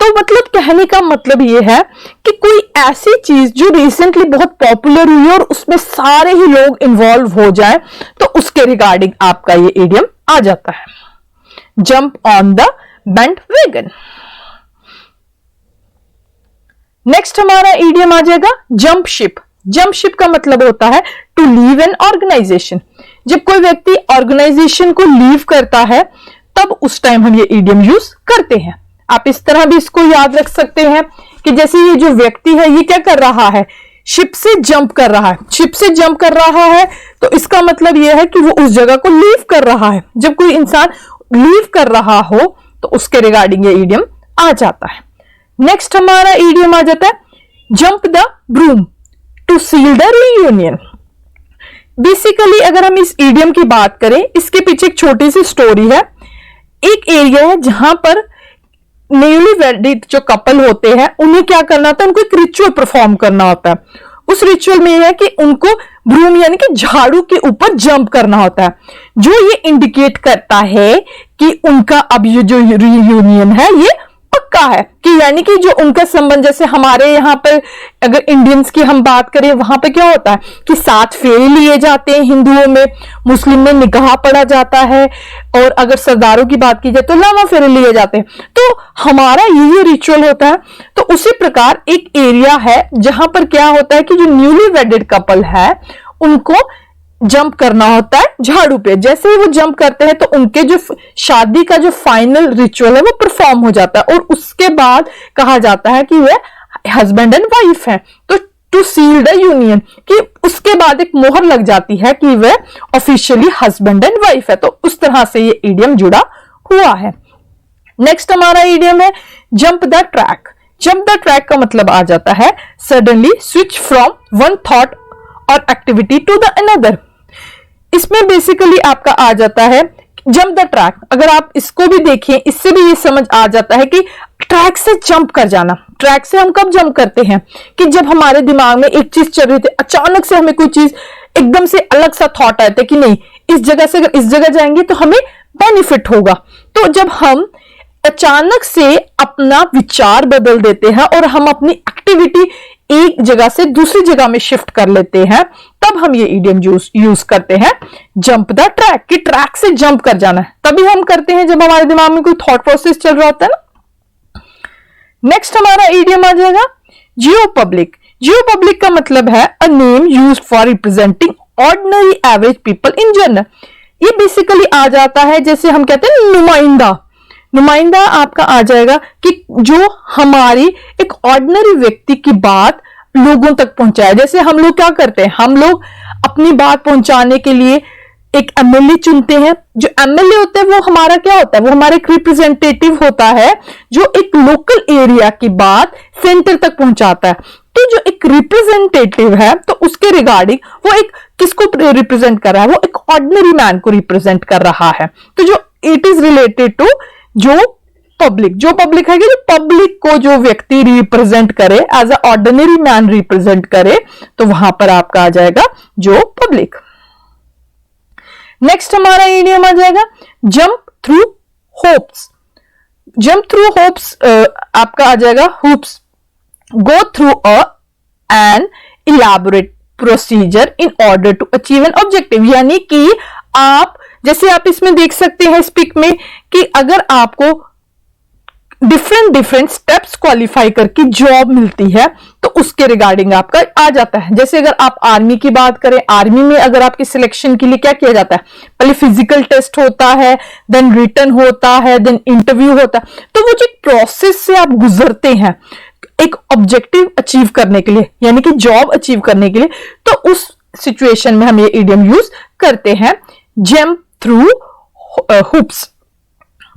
तो मतलब कहने का मतलब ये है कि कोई ऐसी चीज जो रिसेंटली बहुत पॉपुलर हुई और उसमें सारे ही लोग इन्वॉल्व हो जाए, तो उसके रिगार्डिंग आपका ये इडियम आ जाता है, jump on the bandwagon. Next हमारा इडियम आ जाएगा जंप शिप। जंप शिप का मतलब होता है टू लीव एन ऑर्गेनाइजेशन। जब कोई व्यक्ति ऑर्गेनाइजेशन को लीव करता है तब उस टाइम हम ये इडियम यूज करते हैं। आप इस तरह भी इसको याद रख सकते हैं कि जैसे ये जो व्यक्ति है ये क्या कर रहा है, शिप से जंप कर रहा है। शिप से जंप कर रहा है तो इसका मतलब यह है कि वो उस जगह को लीव कर रहा है। जब कोई इंसान लीव कर रहा हो तो उसके रिगार्डिंग ये इडियम आ जाता है। नेक्स्ट हमारा इडियम आ जाता है jump the broom to seal the reunion. Basically अगर हम इस इडियम की बात करें, इसके पीछे एक छोटी सी स्टोरी है। एक एरिया है जहां पर न्यूली वेडिड जो कपल होते हैं उन्हें क्या करना होता है, उनको एक रिचुअल परफॉर्म करना होता है। उस रिचुअल में यह है कि उनको ब्रूम यानी कि झाड़ू के ऊपर जंप करना होता है, जो ये इंडिकेट करता है कि उनका अब ये जो रीयूनियन है ये पक्का है, कि यानी कि जो उनका संबंध, जैसे हमारे यहाँ पर अगर इंडियंस की हम बात करें, वहां पे क्या होता है कि 7 फेरे लिए जाते हैं हिंदुओं में, मुस्लिम में निकाह पढ़ा जाता है, और अगर सरदारों की बात की जाए तो लावा फेरे लिए जाते हैं। तो हमारा ये रिचुअल होता है। तो उसी प्रकार एक एरिया है जहां पर क्या होता है कि जो न्यूली वेडेड कपल है उनको जंप करना होता है झाड़ू पे। जैसे ही वो जंप करते हैं तो उनके जो शादी का जो फाइनल रिचुअल है वो परफॉर्म हो जाता है, और उसके बाद कहा जाता है कि वे हस्बैंड एंड वाइफ है। तो टू सील द यूनियन, कि उसके बाद एक मोहर लग जाती है कि वे ऑफिशियली हस्बैंड एंड वाइफ है। तो उस तरह से ये इडियम जुड़ा हुआ है। नेक्स्ट हमारा इडियम है jump the track. Jump the track का मतलब आ जाता है suddenly switch from one thought और एक्टिविटी टू द अनदर। इसमें बेसिकली आपका आ जाता है जंप द ट्रैक। अगर आप इसको भी देखें, इससे भी ये समझ आ जाता है कि ट्रैक से जंप कर जाना। ट्रैक से हम कब जंप करते हैं कि जब हमारे दिमाग में एक चीज चल रही थी, अचानक से हमें कोई चीज एकदम से अलग सा थॉट आया था कि नहीं, इस जगह से अगर इस जगह जाएंगे तो हमें बेनिफिट होगा। तो जब हम अचानक से अपना विचार बदल देते हैं और हम अपनी एक्टिविटी एक जगह से दूसरी जगह में शिफ्ट कर लेते हैं, तब हम ये इडियम यूज करते हैं जंप द ट्रैक, कि ट्रैक से जंप कर जाना है। तभी हम करते हैं जब हमारे दिमाग में कोई थॉट प्रोसेस चल रहा होता है ना। नेक्स्ट हमारा इडियम आ जाएगा जियो पब्लिक। जियो पब्लिक का मतलब है a name used for representing ordinary average people in general. ये बेसिकली आ जाता है, जैसे हम कहते हैं नुमाइंदा। नुमाइंदा आपका आ जाएगा कि जो हमारी एक ऑर्डिनरी व्यक्ति की बात लोगों तक पहुंचाए। जैसे हम लोग क्या करते हैं, हम लोग अपनी बात पहुंचाने के लिए एक एमएलए चुनते हैं। जो एमएलए होता है वो हमारा क्या होता है, वो हमारा एक रिप्रेजेंटेटिव होता है जो एक लोकल एरिया की बात सेंटर तक पहुंचाता है। तो जो एक रिप्रेजेंटेटिव है तो उसके रिगार्डिंग वो एक किसको रिप्रेजेंट कर रहा है, वो एक ऑर्डिनरी मैन को रिप्रेजेंट कर रहा है। तो जो इट इज रिलेटेड टू जो पब्लिक है कि जो पब्लिक को जो व्यक्ति रिप्रेजेंट करे, as a ordinary man represent करे, तो वहां पर आपका आ जाएगा जो पब्लिक। नेक्स्ट हमारा इडियम आ जाएगा jump through hoops. Jump through hoops आपका आ जाएगा hoops, go through an elaborate procedure in order to achieve an objective. यानी कि आप, जैसे आप इसमें देख सकते हैं इस पिक में, कि अगर आपको डिफरेंट स्टेप्स क्वालिफाई करके जॉब मिलती है तो उसके रिगार्डिंग आपका आ जाता है। जैसे अगर आप आर्मी की बात करें, आर्मी में अगर आपकी सिलेक्शन के लिए क्या किया जाता है, पहले फिजिकल टेस्ट होता है, देन रिटन होता है, देन इंटरव्यू होता है। तो वो जो प्रोसेस से आप गुजरते हैं एक ऑब्जेक्टिव अचीव करने के लिए, यानी कि जॉब अचीव करने के लिए, तो उस सिचुएशन में हम ये इडियम यूज करते हैं जंप थ्रू हुप्स।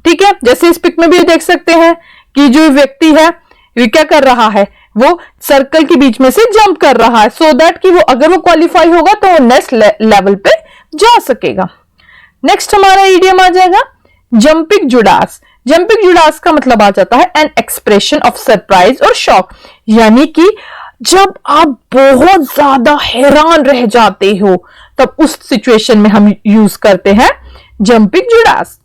ठीक है, जैसे इस पिक में भी देख सकते हैं कि जो व्यक्ति है वो क्या कर रहा है, वो सर्कल के बीच में से जंप कर रहा है, सो दैट कि वो अगर वो क्वालिफाई होगा तो वो नेक्स्ट लेवल पे जा सकेगा। नेक्स्ट हमारा इडियम आ जाएगा जंपिंग जुडास। जंपिंग जुडास का मतलब आ जाता है एन एक्सप्रेशन ऑफ सरप्राइज और शॉक, यानी कि जब आप बहुत ज्यादा हैरान रह जाते हो तब उस सिचुएशन में हम यूज करते हैं जंपिंग जुडास।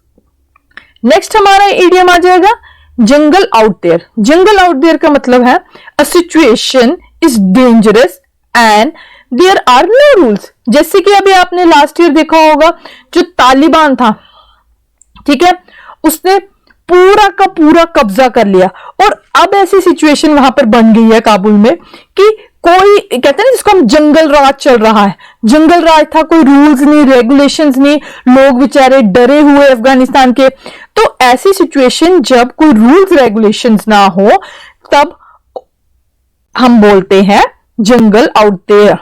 नेक्स्ट हमारा इडियम आ जाएगा jungle out there. Jungle out there का मतलब है a situation is dangerous and there are no rules. जैसे कि अभी आपने लास्ट ईयर देखा होगा जो तालिबान था, ठीक है, उसने पूरा का पूरा कब्जा कर लिया और अब ऐसी सिचुएशन वहां पर बन गई है काबुल में कि कोई कहते हैं ना जिसको हम जंगल राज चल रहा है। जंगल राज था, कोई रूल्स नहीं, रेगुलेशंस नहीं, लोग बेचारे डरे हुए अफगानिस्तान के। तो ऐसी सिचुएशन जब कोई रूल्स रेगुलेशंस ना हो तब हम बोलते हैं जंगल आउट देयर।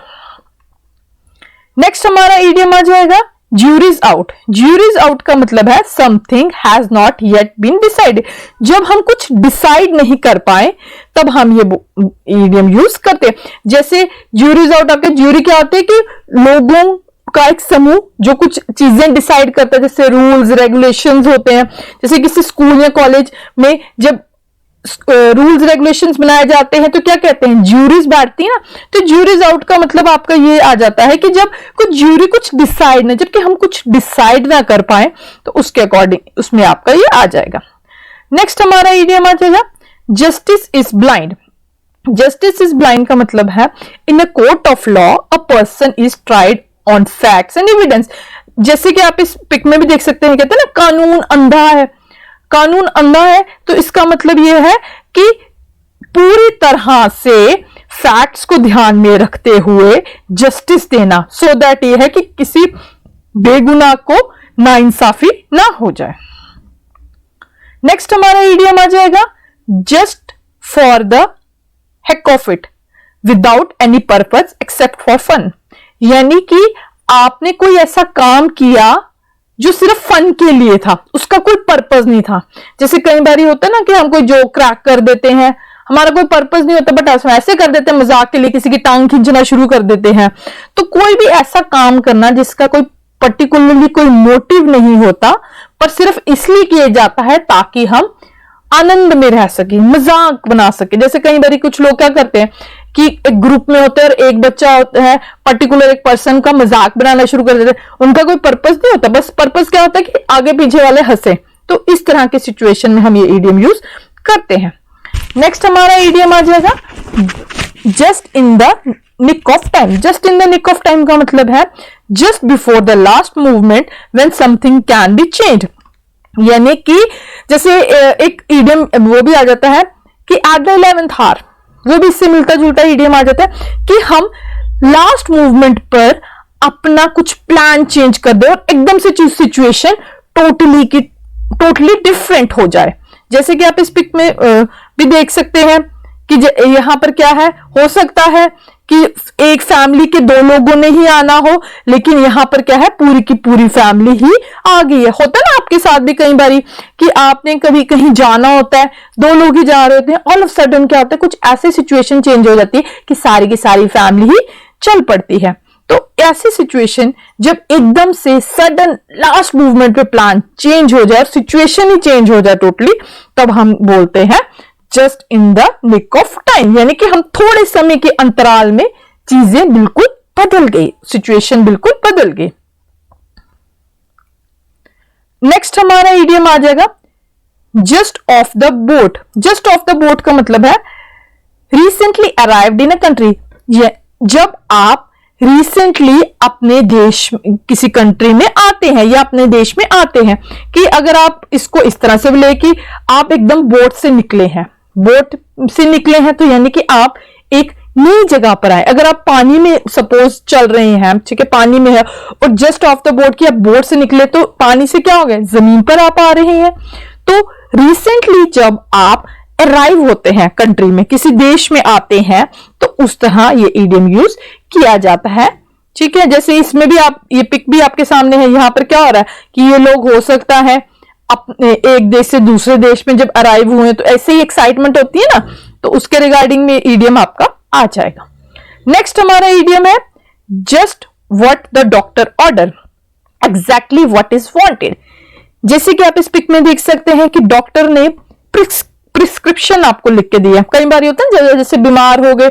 नेक्स्ट हमारा इडियम आ जाएगा ज्यूरीज आउट। ज्यूरीज आउट का मतलब है something has not yet been decided. जब हम कुछ डिसाइड नहीं कर पाए तब हम ये इडियम यूज करते हैं। जैसे ज्यूरीज आउट, आपके ज्यूरी क्या होते हैं कि लोगों का एक समूह जो कुछ चीजें डिसाइड करता है, जैसे रूल्स रेगुलेशंस होते हैं। जैसे किसी स्कूल या कॉलेज में जब रूल्स रेगुलेशंस बनाए जाते हैं तो क्या कहते हैं, ज्यूरीज बैठती है ना। तो ज्यूरीज आउट का मतलब आपका ये आ जाता है कि जब कुछ ज्यूरी कुछ डिसाइड ना, जबकि हम कुछ डिसाइड ना कर पाए तो उसके अकॉर्डिंग उसमें आपका ये आ जाएगा। नेक्स्ट हमारा इडियम आ जाएगा justice is blind. Justice is blind का मतलब है in a court of law a person is tried on facts and evidence. जैसे कि आप इस पिक में भी देख सकते हैं, कहते हैं ना कानून अंधा है। कानून अंधा है तो इसका मतलब यह है कि पूरी तरह से फैक्ट्स को ध्यान में रखते हुए जस्टिस देना, सो दैट ये है कि किसी बेगुनाह को नाइंसाफी ना हो जाए। नेक्स्ट हमारा इडियम आ जाएगा just for the heck of it without any purpose except for fun. यानी कि आपने कोई ऐसा काम किया जो सिर्फ फन के लिए था, उसका कोई पर्पस नहीं था। जैसे कई बार होता है ना कि हम कोई जोक क्रैक कर देते हैं, हमारा कोई पर्पस नहीं होता बट ऐसे कर देते हैं मजाक के लिए, किसी की टांग खींचना शुरू कर देते हैं। तो कोई भी ऐसा काम करना जिसका कोई पर्टिकुलरली कोई मोटिव नहीं होता पर सिर्फ इसलिए किया जाता है ताकि हम आनंद में रह सके, मजाक बना सके। जैसे कई बार कुछ लोग क्या करते हैं कि एक ग्रुप में होते हैं और एक बच्चा होता है पर्टिकुलर एक पर्सन का मजाक बनाना शुरू कर देते हैं। उनका कोई पर्पस नहीं होता, बस पर्पस क्या होता है कि आगे पीछे वाले हंसे। तो इस तरह की सिचुएशन में हम ये इडियम यूज करते हैं। नेक्स्ट हमारा इडियम आ जाएगा just in the nick of time. Just in the nick of time का मतलब है just before the last movement when something can be change. यानी कि जैसे एक इडियम वो भी आ जाता है कि एट द 11th आवर, वो भी इससे मिलता जुलता इडियम आ जाता है कि हम लास्ट मूवमेंट पर अपना कुछ प्लान चेंज कर दे और एकदम से सिचुएशन टोटली डिफरेंट हो जाए। जैसे कि आप इस पिक में भी देख सकते हैं कि यहां पर क्या है, हो सकता है कि एक फैमिली के 2 लोगों ने ही आना हो, लेकिन यहां पर क्या है पूरी की पूरी फैमिली ही आ गई है। होता है ना आपके साथ भी कई बारी कि आपने कभी कहीं जाना होता है, 2 लोग ही जा रहे होते हैं, ऑल ऑफ सडन क्या होता है कुछ ऐसी सिचुएशन चेंज हो जाती है कि सारी की सारी फैमिली ही चल पड़ती है। तो ऐसी सिचुएशन जब एकदम से सडन लास्ट मूवमेंट पे प्लान चेंज हो जाए और सिचुएशन ही चेंज हो जाए टोटली, तब हम बोलते हैं just in the nick of time. यानी कि हम थोड़े समय के अंतराल में चीजें बिल्कुल बदल गई, सिचुएशन बिल्कुल बदल गई। नेक्स्ट हमारा इडियम आ जाएगा just of the boat. Just of the boat का मतलब है recently arrived in a country. जब आप रिसेंटली अपने देश किसी कंट्री में आते हैं या अपने देश में आते हैं, कि अगर आप इसको इस तरह से ले कि आप एकदम बोट से निकले हैं, बोट से निकले हैं तो यानी कि आप एक नई जगह पर आए। अगर आप पानी में सपोज चल रहे हैं, ठीक है, पानी में है और जस्ट ऑफ द बोट की आप बोट से निकले तो पानी से क्या हो गया, जमीन पर आप आ रहे हैं। तो रिसेंटली जब आप अराइव होते हैं कंट्री में, किसी देश में आते हैं, तो उस तरह ये इडियम यूज किया जाता है। ठीक है, जैसे इसमें भी आप ये पिक भी आपके सामने है, यहां पर क्या हो रहा है कि ये लोग हो सकता है अपने एक देश से दूसरे देश में जब अराइव हुए तो ऐसे ही एक्साइटमेंट होती है ना, तो उसके रिगार्डिंग में ईडियम आपका आ जाएगा। नेक्स्ट हमारा ईडियम है just what the doctor order, exactly what is wanted. जैसे कि आप इस पिक में देख सकते हैं कि डॉक्टर ने प्रिस्क्रिप्शन आपको लिख के दिया। कई बार होता है जैसे बीमार हो गए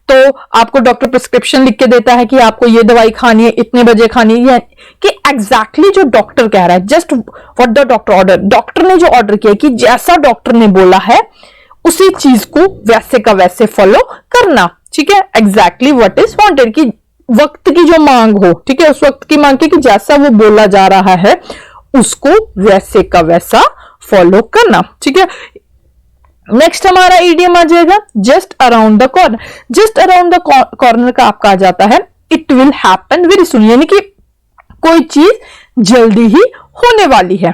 तो आपको डॉक्टर प्रिस्क्रिप्शन लिख के देता है कि आपको ये दवाई खानी है, इतने बजे खानी है, कि एग्जैक्टली जो डॉक्टर कह रहा है, just what the doctor order, doctor ने जो ऑर्डर किया कि जैसा डॉक्टर ने बोला है उसी चीज को वैसे का वैसे फॉलो करना। ठीक है, एग्जैक्टली व्हाट इज वांटेड, कि वक्त की जो मांग हो, ठीक है, उस वक्त की मांग की कि जैसा वो बोला जा रहा है उसको वैसे का वैसा फॉलो करना। ठीक है, नेक्स्ट हमारा ईडियम आ जाएगा just around the corner. Just around the corner का आपका आ जाता है it will happen very soon, यानी कि कोई चीज जल्दी ही होने वाली है।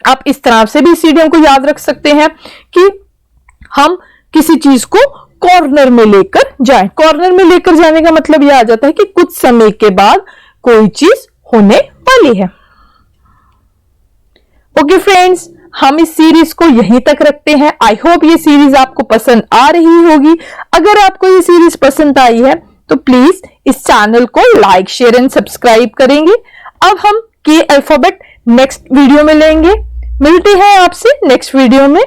आप इस तरह से भी इस ईडियम को याद रख सकते हैं कि हम किसी चीज को कॉर्नर में लेकर जाएं। कॉर्नर में लेकर जाने का मतलब यह आ जाता है कि कुछ समय के बाद कोई चीज होने वाली है। ओके फ्रेंड्स, हम इस सीरीज को यहीं तक रखते हैं। आई होप ये सीरीज आपको पसंद आ रही होगी। अगर आपको ये सीरीज पसंद आई है तो प्लीज इस चैनल को लाइक, शेयर एंड सब्सक्राइब करेंगे। अब हम के अल्फाबेट नेक्स्ट वीडियो में लेंगे। मिलते हैं आपसे नेक्स्ट वीडियो में।